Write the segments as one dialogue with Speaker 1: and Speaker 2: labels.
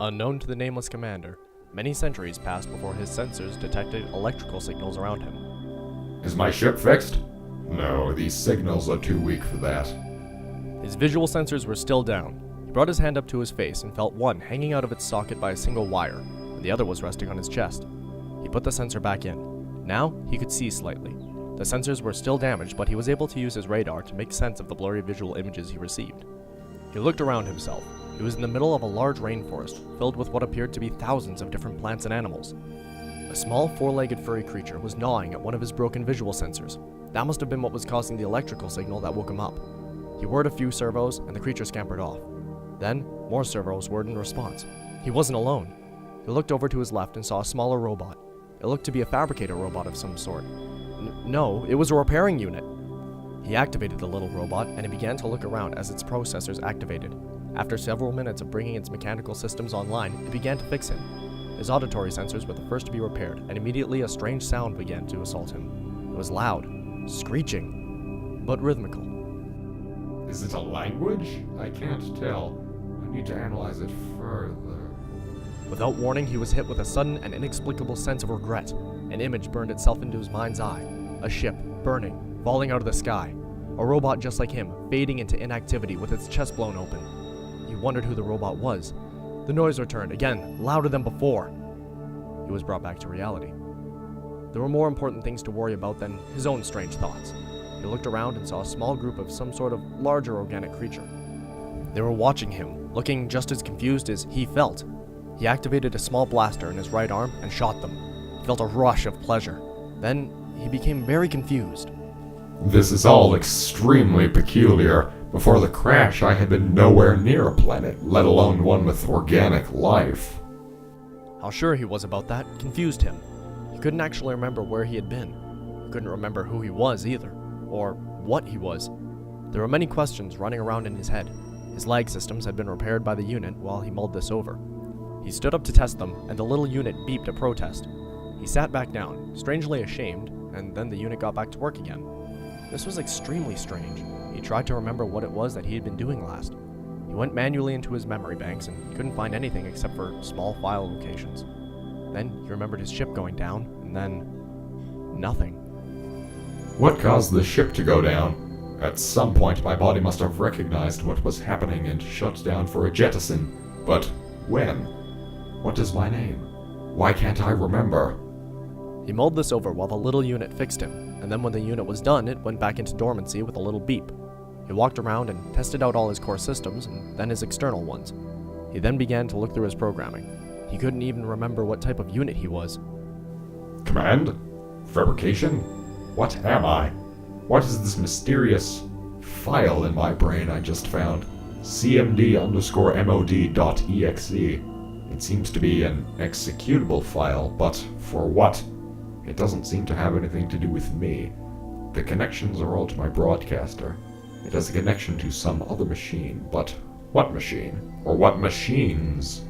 Speaker 1: Unknown to the nameless commander, many centuries passed before his sensors detected electrical signals around him.
Speaker 2: Is my ship fixed? No, these signals are too weak for that.
Speaker 1: His visual sensors were still down. He brought his hand up to his face and felt one hanging out of its socket by a single wire, and the other was resting on his chest. He put the sensor back in. Now, he could see slightly. The sensors were still damaged, but he was able to use his radar to make sense of the blurry visual images he received. He looked around himself. He was in the middle of a large rainforest, filled with what appeared to be thousands of different plants and animals. A small four-legged furry creature was gnawing at one of his broken visual sensors. That must have been what was causing the electrical signal that woke him up. He whirred a few servos, and the creature scampered off. Then, more servos whirred in response. He wasn't alone. He looked over to his left and saw a smaller robot. It looked to be a fabricator robot of some sort. No, it was a repairing unit. He activated the little robot, and it began to look around as its processors activated. After several minutes of bringing its mechanical systems online, it began to fix him. His auditory sensors were the first to be repaired, and immediately a strange sound began to assault him. It was loud, screeching, but rhythmical.
Speaker 2: Is it a language? I can't tell. I need to analyze it further.
Speaker 1: Without warning, he was hit with a sudden and inexplicable sense of regret. An image burned itself into his mind's eye. A ship, burning, falling out of the sky. A robot just like him, fading into inactivity with its chest blown open. He wondered who the robot was. The noise returned, again, louder than before. He was brought back to reality. There were more important things to worry about than his own strange thoughts. He looked around and saw a small group of some sort of larger organic creature. They were watching him, looking just as confused as he felt. He activated a small blaster in his right arm and shot them. He felt a rush of pleasure. Then, he became very confused.
Speaker 2: This is all extremely peculiar. Before the crash, I had been nowhere near a planet, let alone one with organic life.
Speaker 1: How sure he was about that confused him. He couldn't actually remember where he had been. He couldn't remember who he was either, or what he was. There were many questions running around in his head. His lag systems had been repaired by the unit while he mulled this over. He stood up to test them, and the little unit beeped a protest. He sat back down, strangely ashamed, and then the unit got back to work again. This was extremely strange. He tried to remember what it was that he had been doing last. He went manually into his memory banks and couldn't find anything except for small file locations. Then he remembered his ship going down, and then nothing.
Speaker 2: What caused the ship to go down? At some point my body must have recognized what was happening and shut down for a jettison. But when? What is my name? Why can't I remember?
Speaker 1: He mulled this over while the little unit fixed him, and then when the unit was done, it went back into dormancy with a little beep. He walked around and tested out all his core systems, and then his external ones. He then began to look through his programming. He couldn't even remember what type of unit he was.
Speaker 2: Command? Fabrication? What am I? What is this mysterious file in my brain I just found? cmd_mod.exe. It seems to be an executable file, but for what? It doesn't seem to have anything to do with me. The connections are all to my broadcaster. It has a connection to some other machine, but what machine? Or what machines?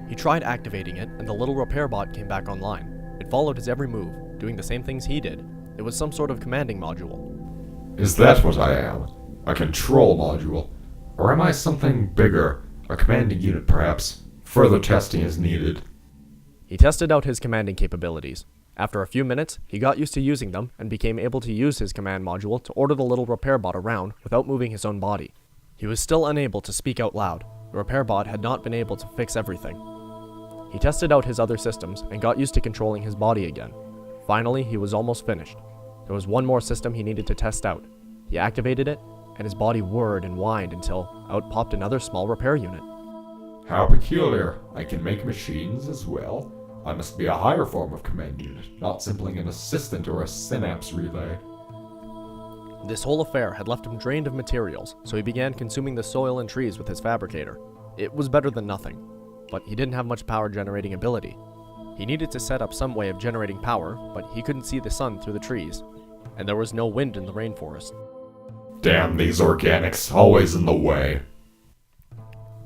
Speaker 1: He tried activating it, and the little repair bot came back online. It followed his every move, doing the same things he did. It was some sort of commanding module.
Speaker 2: Is that what I am? A control module? Or am I something bigger? A commanding unit, perhaps? Further testing is needed.
Speaker 1: He tested out his commanding capabilities. After a few minutes, he got used to using them and became able to use his command module to order the little repair bot around without moving his own body. He was still unable to speak out loud. The repair bot had not been able to fix everything. He tested out his other systems and got used to controlling his body again. Finally, he was almost finished. There was one more system he needed to test out. He activated it, and his body whirred and whined until out popped another small repair unit.
Speaker 2: How peculiar. I can make machines as well. I must be a higher form of command unit, not simply an assistant or a synapse relay.
Speaker 1: This whole affair had left him drained of materials, so he began consuming the soil and trees with his fabricator. It was better than nothing, but he didn't have much power generating ability. He needed to set up some way of generating power, but he couldn't see the sun through the trees, and there was no wind in the rainforest.
Speaker 2: Damn these organics, always in the way.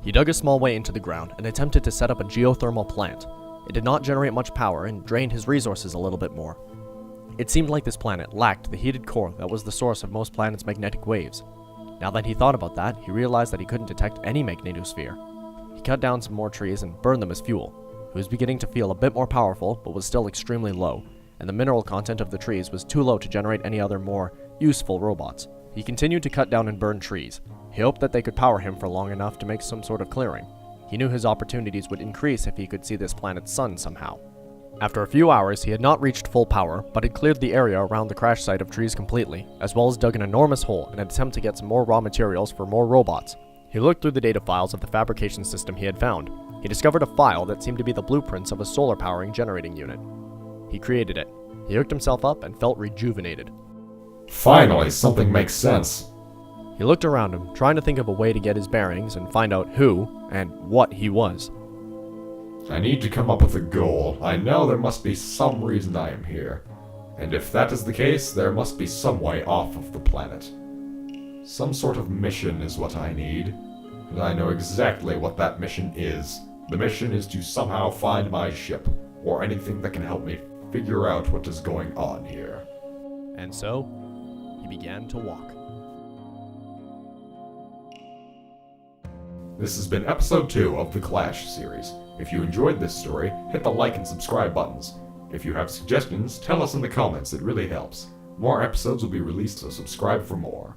Speaker 1: He dug a small way into the ground and attempted to set up a geothermal plant. It did not generate much power and drained his resources a little bit more. It seemed like this planet lacked the heated core that was the source of most planets' magnetic waves. Now that he thought about that, he realized that he couldn't detect any magnetosphere. He cut down some more trees and burned them as fuel. He was beginning to feel a bit more powerful, but was still extremely low, and the mineral content of the trees was too low to generate any other more useful robots. He continued to cut down and burn trees. He hoped that they could power him for long enough to make some sort of clearing. He knew his opportunities would increase if he could see this planet's sun somehow. After a few hours, he had not reached full power, but had cleared the area around the crash site of trees completely, as well as dug an enormous hole in an attempt to get some more raw materials for more robots. He looked through the data files of the fabrication system he had found. He discovered a file that seemed to be the blueprints of a solar powering generating unit. He created it. He hooked himself up and felt rejuvenated.
Speaker 2: Finally, something makes sense.
Speaker 1: He looked around him, trying to think of a way to get his bearings and find out who and what he was.
Speaker 2: I need to come up with a goal. I know there must be some reason I am here. And if that is the case, there must be some way off of the planet. Some sort of mission is what I need. And I know exactly what that mission is. The mission is to somehow find my ship, or anything that can help me figure out what is going on here.
Speaker 1: And so, he began to walk.
Speaker 2: This has been episode 2 of the Clash series. If you enjoyed this story, hit the like and subscribe buttons. If you have suggestions, tell us in the comments, it really helps. More episodes will be released, so subscribe for more.